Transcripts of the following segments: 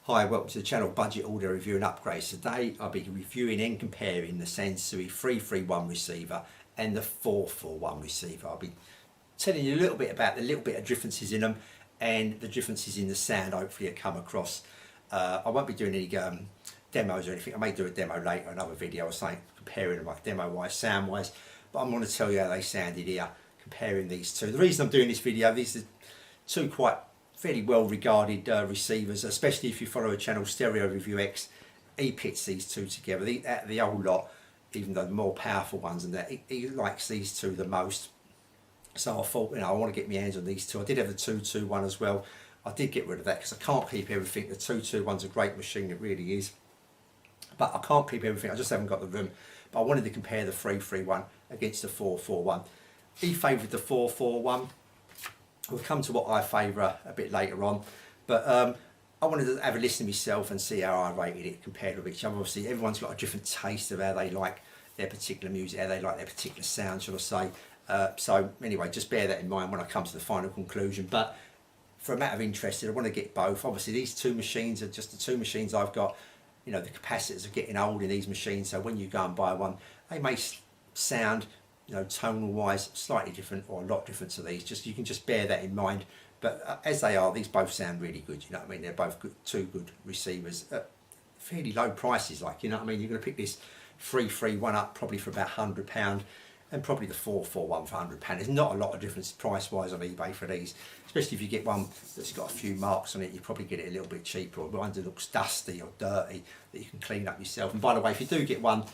Hi, welcome to the channel Budget Audio Review and Upgrades. Today I'll be reviewing and comparing the Sansui 331 receiver and the 441 receiver. I'll be telling you a little bit about the little bit of differences in them and the differences in the sound hopefully I come across. I won't be doing any demos or anything. I may do a demo later, another video or something, comparing them like demo wise, sound wise, but I'm going to tell you how they sounded here, comparing these two. The reason I'm doing this video, these are two quite fairly well regarded receivers, especially if you follow a channel Stereo Review X. He pits these two together, the old lot, even though the more powerful ones and that, he likes these two the most. So I thought, I want to get my hands on these two. I did have the 221 as well. I did get rid of that because I can't keep everything. The 221's a great machine, it really is, but I can't keep everything. I just haven't got the room. But I wanted to compare the 331 against the 441. He favoured the 441. We'll come to what I favour a bit later on, but I wanted to have a listen myself and see how I rated it compared with each other. Obviously everyone's got a different taste of how they like their particular music, how they like their particular sound, shall I say. So anyway, just bear that in mind when I come to the final conclusion. But for a matter of interest, I want to get both. Obviously these two machines are just the two machines I've got. You know, the capacitors are getting old in these machines, so when you go and buy one, they may sound, tonal wise slightly different or a lot different to these. You can just bear that in mind. But as they are, these both sound really good. You know what I mean? They're both good, two good receivers at fairly low prices. Like, you know what I mean? You're going to pick this 331 up probably for about £100, and probably the 441 for £100. There's not a lot of difference price wise on eBay for these, especially if you get one that's got a few marks on it. You probably get it a little bit cheaper, or one that looks dusty or dirty that you can clean up yourself. And by the way, if you do get one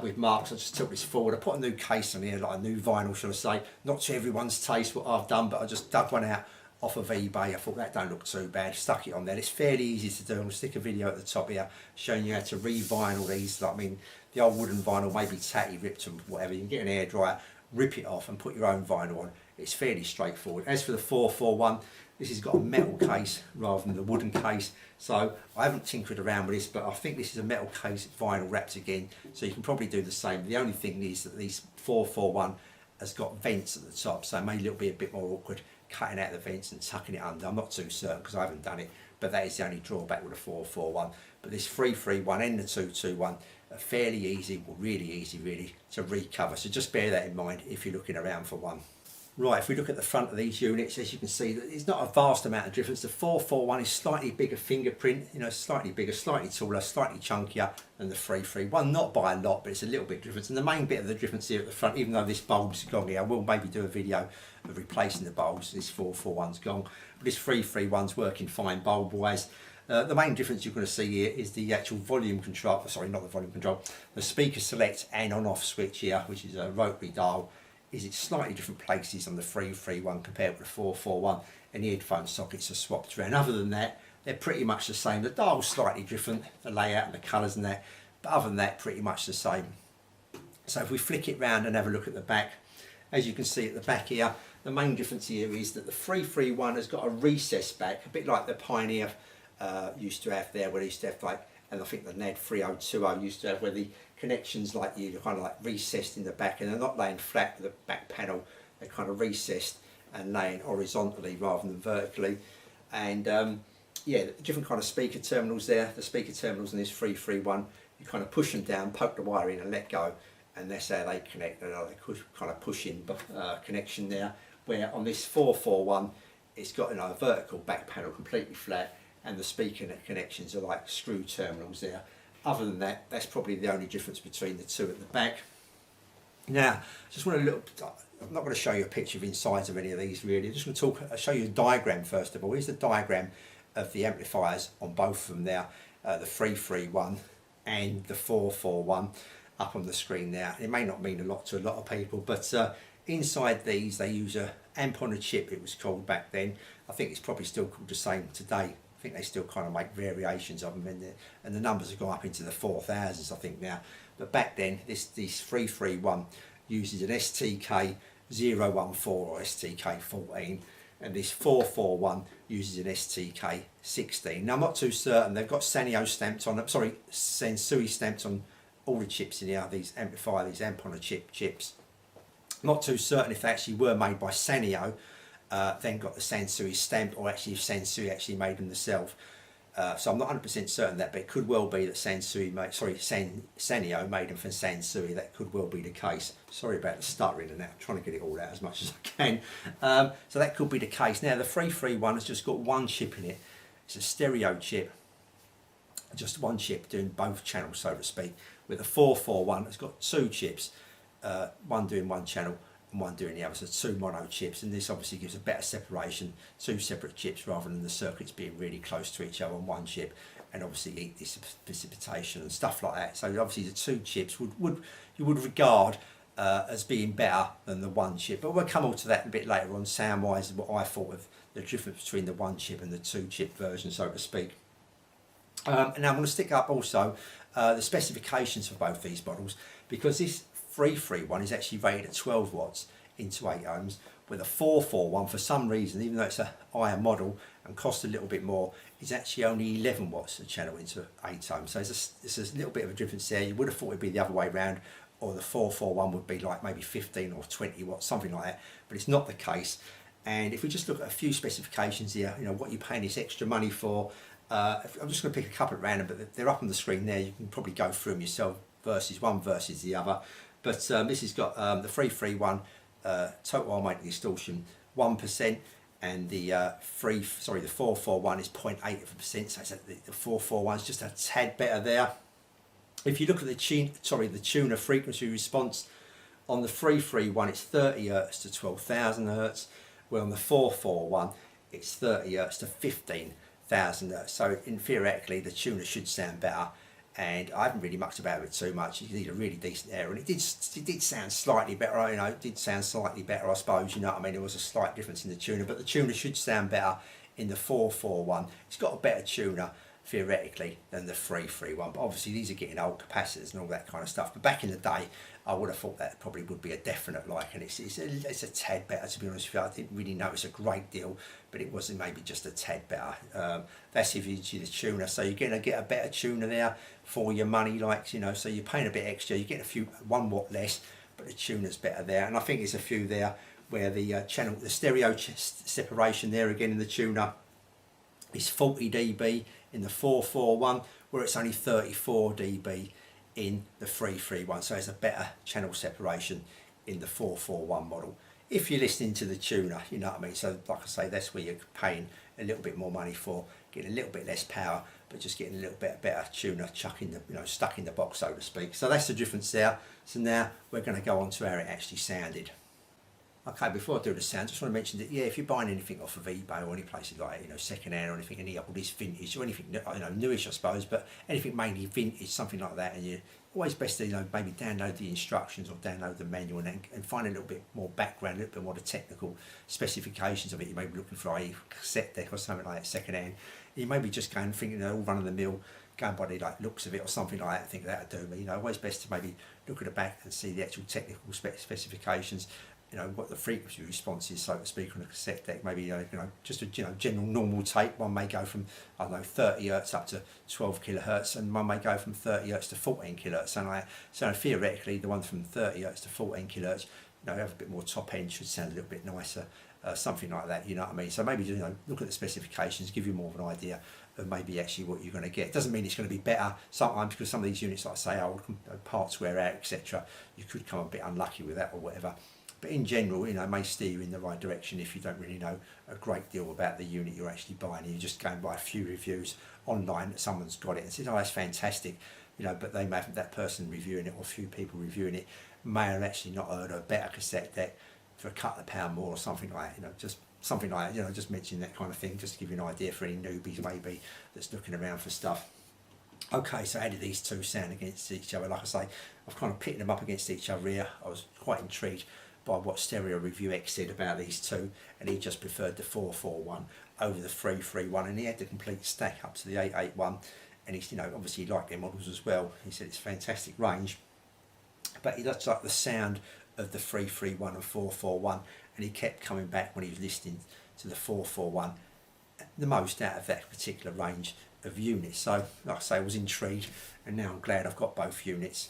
with marks, I just tilt this forward. I put a new case on here, like a new vinyl, shall I say. Not to everyone's taste what I've done, but I just dug one out off of eBay. I thought that don't look too bad, stuck it on there. It's fairly easy to do. I'm going to stick a video at the top here showing you how to re-vinyl these. Like, I mean, the old wooden vinyl may be tatty, ripped and whatever. You can get an airdryer, rip it off and put your own vinyl on. It's fairly straightforward. As for the 441, this has got a metal case rather than the wooden case, so I haven't tinkered around with this, but I think this is a metal case vinyl wrapped again, so you can probably do the same. The only thing is that these 441 has got vents at the top, so it may be a bit more awkward cutting out the vents and tucking it under. I'm not too certain because I haven't done it, but that is the only drawback with the 441. But this 331 and the 221 are fairly easy, well, really easy really, to recover, so just bear that in mind if you're looking around for one. Right, if we look at the front of these units, as you can see, there's not a vast amount of difference. The 441 is slightly bigger fingerprint, slightly bigger, slightly taller, slightly chunkier than the 331. Not by a lot, but it's a little bit different. And the main bit of the difference here at the front, even though this bulb's gone here, I will maybe do a video of replacing the bulbs. This 441's gone, but this 331's working fine bulb wise. The main difference you're going to see here is the actual volume control, sorry, not the volume control, the speaker select and on off switch here, which is a rotary dial, is it slightly different places on the 331 compared with the 441, and the headphone sockets are swapped around. Other than that, they're pretty much the same. The dial's slightly different, the layout and the colours and that, but other than that, pretty much the same. So if we flick it round and have a look at the back, as you can see at the back here, the main difference here is that the 331 has got a recessed back, a bit like the Pioneer used to have there, where they used to have like, and I think the NAD 3020 used to have, where the connections like you kind of like recessed in the back, and they're not laying flat with the back panel, they're kind of recessed and laying horizontally rather than vertically. And yeah, different kind of speaker terminals there. The speaker terminals in this 331, you kind of push them down, poke the wire in and let go, and that's how they connect. They kind of push in connection there, where on this 441 it's got a vertical back panel, completely flat, and the speaker connections are like screw terminals there. Other than that, that's probably the only difference between the two at the back. Now, I just want to look, I'm not going to show you a picture of insides of any of these really. I'm just going to show you a diagram first of all. Here's the diagram of the amplifiers on both of them there, the 331 and the 441 up on the screen now. It may not mean a lot to a lot of people, but inside these they use a amp on a chip, it was called back then. I think it's probably still called the same today. I think they still kind of make variations of them, and the numbers have gone up into the 4000s I think now, but back then this 331 uses an STK014 or STK14, and this 441 uses an STK16. Now I'm not too certain, they've got Sanyo stamped on them, sorry, Sansui stamped on all the chips in here, these amplifier, these amp on a chip chips. Not too certain if they actually were made by Sanyo, then got the Sansui stamp, or actually if Sansui actually made them themselves. So I'm not 100% certain that, but it could well be that Sanyo made them from Sansui. That could well be the case. Sorry about the stuttering and that. I'm trying to get it all out as much as I can. So that could be the case. Now the 331 has just got one chip in it. It's a stereo chip, just one chip doing both channels, so to speak. With the 441, it's got two chips, one doing one channel and one doing the other, so two mono chips, and this obviously gives a better separation, two separate chips rather than the circuits being really close to each other on one chip, and obviously eat this precipitation and stuff like that. So obviously the two chips you would regard as being better than the one chip, but we'll come on to that a bit later on, sound wise, what I thought of the difference between the one chip and the two chip version, so to speak. And now I'm going to stick up also the specifications for both these models, because this 331 is actually rated at 12 watts into 8 ohms, with a 441 for some reason, even though it's a higher model and costs a little bit more, is actually only 11 watts a channel into 8 ohms. So there's a little bit of a difference there. You would have thought it'd be the other way around, or the 441 would be like maybe 15 or 20 watts, something like that, but it's not the case. And if we just look at a few specifications here, what you're paying this extra money for, I'm just going to pick a couple at random, but they're up on the screen there. You can probably go through them yourself, one versus the other. But this has got the 331 total automatic distortion 1%, and the 441 is 0.8%. So the 441 is just a tad better there. If you look at the tuner frequency response on the 331, it's 30 Hz to 12,000 Hz. Well, on the 441, it's 30 Hz to 15,000 Hz. So theoretically, the tuner should sound better. And I haven't really mucked about it too much. You need a really decent error, and it did sound slightly better. It did sound slightly better, I suppose. What I mean? There was a slight difference in the tuner, but the tuner should sound better in the 441. It's got a better tuner theoretically than the 331. But obviously, these are getting old capacitors and all that kind of stuff. But back in the day, I would have thought that probably would be a definite like, and it's a tad better, to be honest with you. I didn't really notice a great deal, but it wasn't maybe just a tad better. That's if you do the tuner, so you're going to get a better tuner there for your money, so you're paying a bit extra, you get 1 watt less, but the tuner's better there. And I think there's a few there where the stereo separation there again in the tuner is 40 dB in the 441, where it's only 34 dB in the 331, so it's a better channel separation in the 441 model. If you're listening to the tuner, you know what I mean. So like I say, that's where you're paying a little bit more money for, getting a little bit less power, but just getting a little bit better tuner stuck in the box, so to speak. So that's the difference there. So now we're going to go on to how it actually sounded. Okay, before I do the sound, just want to mention that, if you're buying anything off of eBay or any places like second hand or anything, any oldest vintage or anything, newish I suppose, but anything mainly vintage, something like that, and you're always best to maybe download the instructions or download the manual and find a little bit more background, a little bit more the technical specifications of it. You may be looking for a cassette deck or something like that second hand. You may be just going thinking all run of the mill, going by the looks of it or something like that. I think that'll do me. Always best to maybe look at the back and see the actual technical specifications. What the frequency response is, so to speak, on a cassette deck. Maybe just a general normal tape. One may go from 30 Hz up to 12 kilohertz, and one may go from 30 Hz to 14 kilohertz. So theoretically, the one from 30 Hz to 14 kilohertz, have a bit more top end, should sound a little bit nicer, something like that. You know what I mean? So maybe look at the specifications, give you more of an idea of maybe actually what you're going to get. It doesn't mean it's going to be better sometimes, because some of these units, like I say, old parts wear out, etc. You could come a bit unlucky with that or whatever. But in general, it may steer you in the right direction if you don't really know a great deal about the unit you're actually buying. You're just going by a few reviews online that someone's got it and says, oh, that's fantastic, but they may have, that person reviewing it, or a few people reviewing it, may have actually not heard of a better cassette deck for a couple of pound more or something like that. Just something like that, just mentioning that kind of thing, just to give you an idea for any newbies maybe that's looking around for stuff. Okay, so how did these two sound against each other? Like I say, I've kind of pitted them up against each other here. I was quite intrigued by what Stereo Review X said about these two, and he just preferred the 441 over the 331, and he had the complete stack up to the 881, and he's obviously he liked their models as well. He said it's fantastic range, but he does like the sound of the 331 and 441, and he kept coming back when he was listening to the 441 the most out of that particular range of units. So like I say, I was intrigued, and now I'm glad I've got both units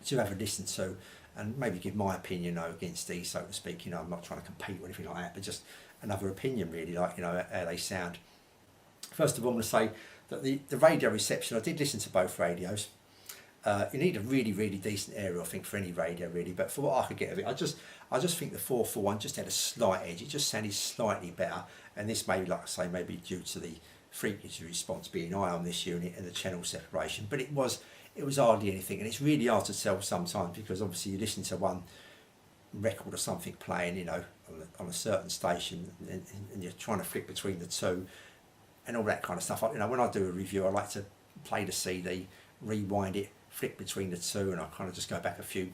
to have a listen to and maybe give my opinion against these, so to speak. I'm not trying to compete or anything like that, but just another opinion really, how they sound First of all, I'm going to say that the radio reception, I did listen to both radios. You need a really, really decent area, I think, for any radio, really. But for what I could get of it, I just think the 441 just had a slight edge. It just sounded slightly better. And this may, like I say, maybe due to the frequency response being high on this unit and the channel separation. But it was hardly anything. And it's really hard to tell sometimes, because obviously you listen to one record or something playing, you know, on a certain station, and you're trying to flick between the two and all that kind of stuff. You know, when I do a review, I like to play the CD, rewind it, flick between the two, and I kind of just go back a few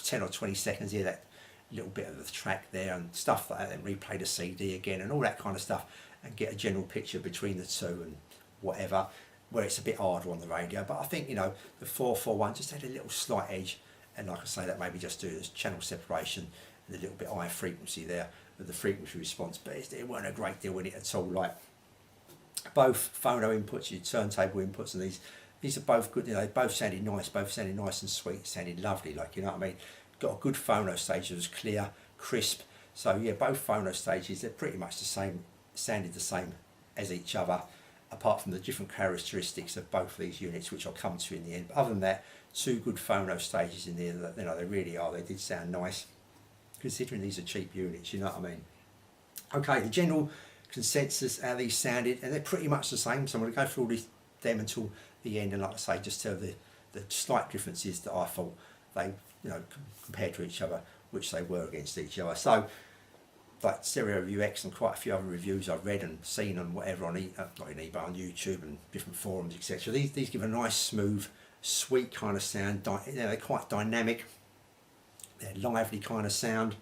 10 or 20 seconds, hear that little bit of the track there and stuff like that, then replay the CD again and all that kind of stuff, and get a general picture between the two and whatever, where it's a bit harder on the radio. But I think, you know, the 441 just had a little slight edge, and like I say, that maybe just due to this channel separation and a little bit higher frequency there with the frequency response. But it weren't a great deal in it at all. Like, both phono inputs, your turntable inputs, and these are both good. You know, they both sounded nice and sweet, sounded lovely. Like, you know what I mean? Got a good phono stage that was clear, crisp. So yeah, both phono stages, they're pretty much the same, sounded the same as each other, apart from the different characteristics of both of these units, which I'll come to in the end. But other than that, two good phono stages in there. That, you know, they really are. They did sound nice, considering these are cheap units. You know what I mean? Okay, the general consensus how these sounded, and they're pretty much the same. So I'm going to go through all them until the end, and like I say, just tell the slight differences that I thought they, you know, compared to each other, which they were against each other. So, like Stereo Review X and quite a few other reviews I've read and seen on whatever on not in eBay, on YouTube and different forums, etc. These give a nice, smooth, sweet kind of sound. You know, they're quite dynamic. They're lively kind of sound.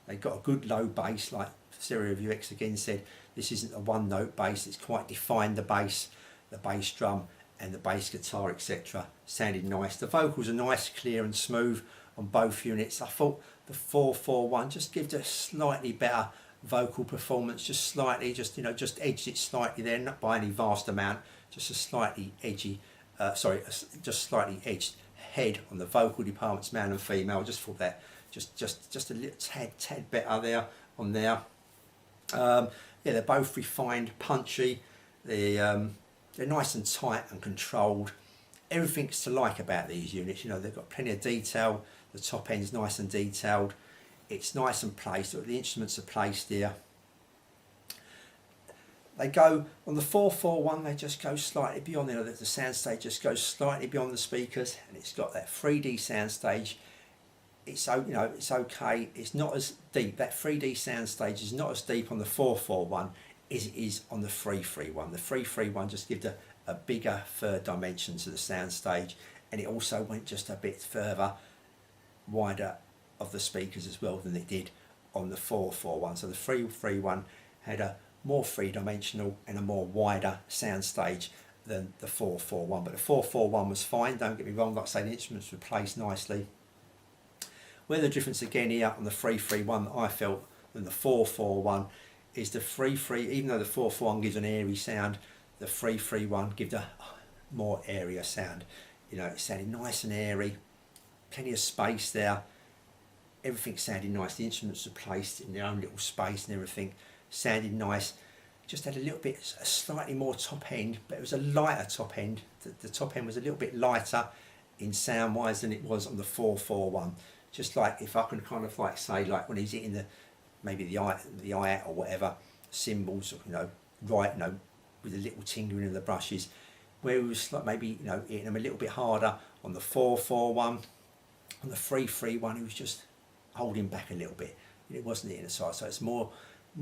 They've got a good low bass, like Stereo Review X again said. This isn't a one-note bass. It's quite defined, the bass drum, and the bass guitar, etc. Sounded nice. The vocals are nice, clear and smooth on both units. I thought the 441 just gives a slightly better vocal performance, just slightly, just, you know, just edged it slightly there, not by any vast amount, just a slightly edgy, just slightly edged head on the vocal departments, male and female. I just thought that just a little tad better there on there. Yeah, they're both refined, punchy. They're nice and tight and controlled. Everything's to like about these units. You know, they've got plenty of detail. The top end's nice and detailed. It's nice and placed. The instruments are placed here. They go on the 441. They just go slightly beyond. You know, the soundstage just goes slightly beyond the speakers, and it's got that 3D soundstage. It's, you know, it's okay. It's not as deep. That 3D soundstage is not as deep on the 441 as it is on the 331. The 331 just gives a bigger third dimension to the soundstage, and it also went just a bit further, wider of the speakers as well than it did on the 441. So the 331 had a more three-dimensional and a more wider soundstage than the 441. But the 441 was fine, don't get me wrong. Like I say, the instruments were placed nicely. Where the difference again here on the 331 that I felt than the 441 is the 3.3, even though the 4.4 gives an airy sound, the 3.3 gives a more airier sound. You know, it sounded nice and airy, plenty of space there. Everything sounded nice. The instruments were placed in their own little space and everything sounded nice. Just had a slightly more top end, but it was a lighter top end. The top end was a little bit lighter in sound wise than it was on the 4.4. Just like, if I can kind of like say, like when he's hitting maybe the hi-hat or whatever, cymbals, you know, right, you know, with a little tingling of the brushes, where it was like maybe, you know, hitting them a little bit harder on the 4.4, on the 3.3, he was just holding back a little bit. It wasn't hitting the side, so it's more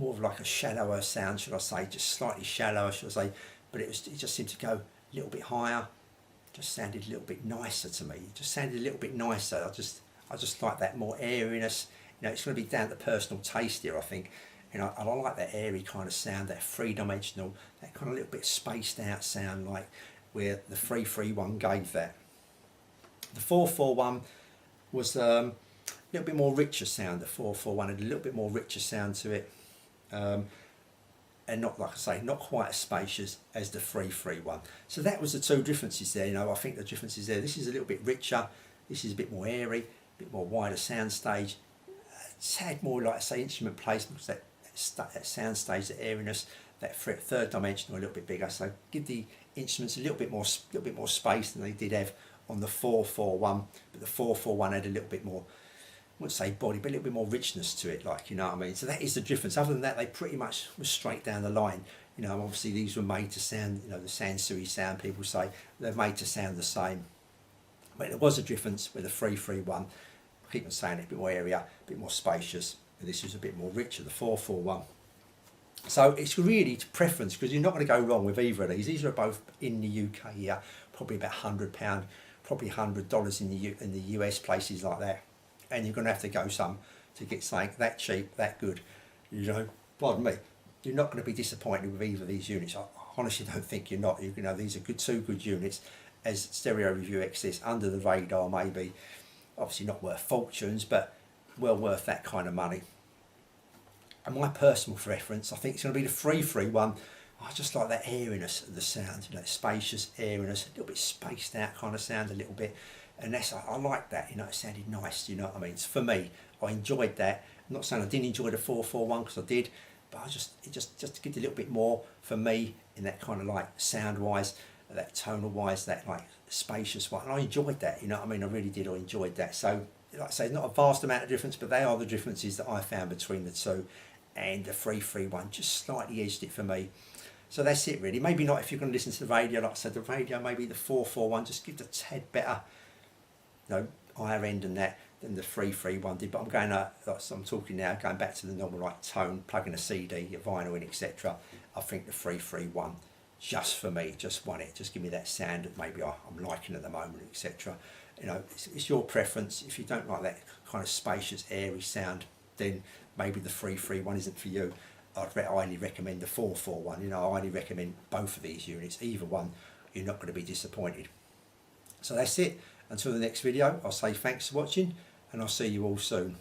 of like a shallower sound, should I say, just slightly shallower, should I say, but it just seemed to go a little bit higher. Just sounded a little bit nicer to me. It just sounded a little bit nicer. I just like that more airiness. You know, it's going to be down to personal taste here, I think. You know, I like that airy kind of sound, that three-dimensional, that kind of little bit spaced out sound, like where the 3.3 gave that. The 4.4 was a little bit more richer sound. The 4.4 had a little bit more richer sound to it, and not, like I say, not quite as spacious as the 3.3. So that was the two differences there. You know, I think the differences there. This is a little bit richer. This is a bit more airy, a bit more wider sound stage. It's had more, like I say, instrument placement, because that sound stage, the airiness, that third dimensional a little bit bigger. So give the instruments a little bit more space than they did have on the 441, but the 441 had a little bit more, I wouldn't say body, but a little bit more richness to it, like, you know what I mean? So that is the difference. Other than that, they pretty much were straight down the line. You know, obviously these were made to sound, you know, the Sansui sound, people say, they're made to sound the same. But there was a difference with the 331. I keep on saying it, a bit more area, a bit more spacious. And this was a bit more richer, the 441. So it's really to preference, because you're not going to go wrong with either of these. These are both in the UK here, probably about £100, probably $100 in the US, places like that. And you're going to have to go some to get something that cheap, that good. You know, pardon me. You're not going to be disappointed with either of these units. I honestly don't think you're not. You know, these are two good units. As Stereo Review X says, under the radar maybe. Obviously not worth fortunes, but well worth that kind of money. And my personal preference, I think it's going to be the 331. I just like that airiness of the sound, you know, spacious airiness, a little bit spaced out kind of sound, a little bit. And I like that, you know, it sounded nice, you know what I mean? It's, for me, I enjoyed that. I'm not saying I didn't enjoy the 441, because I did, but it just gives a little bit more for me in that kind of like sound wise, that tonal wise, that like spacious one. And I enjoyed that, you know what I mean? I really did, I enjoyed that. So, like I say, not a vast amount of difference, but they are the differences that I found between the two. And the 331 just slightly edged it for me. So that's it really. Maybe not if you're going to listen to the radio, like I said, the radio, maybe the 441 just gives a tad better, you know, higher end than that, than the 331 did. But I'm going I'm talking now, going back to the normal like tone, plugging a CD, your vinyl in, etc. I think the 331, just for me, just won it. Just give me that sound that maybe I'm liking at the moment, etc. You know, it's your preference. If you don't like that kind of spacious, airy sound, then maybe the 331 isn't for you. I'd highly recommend the 441. You know, I highly recommend both of these units. Either one, you're not going to be disappointed. So that's it. Until the next video, I'll say thanks for watching, and I'll see you all soon.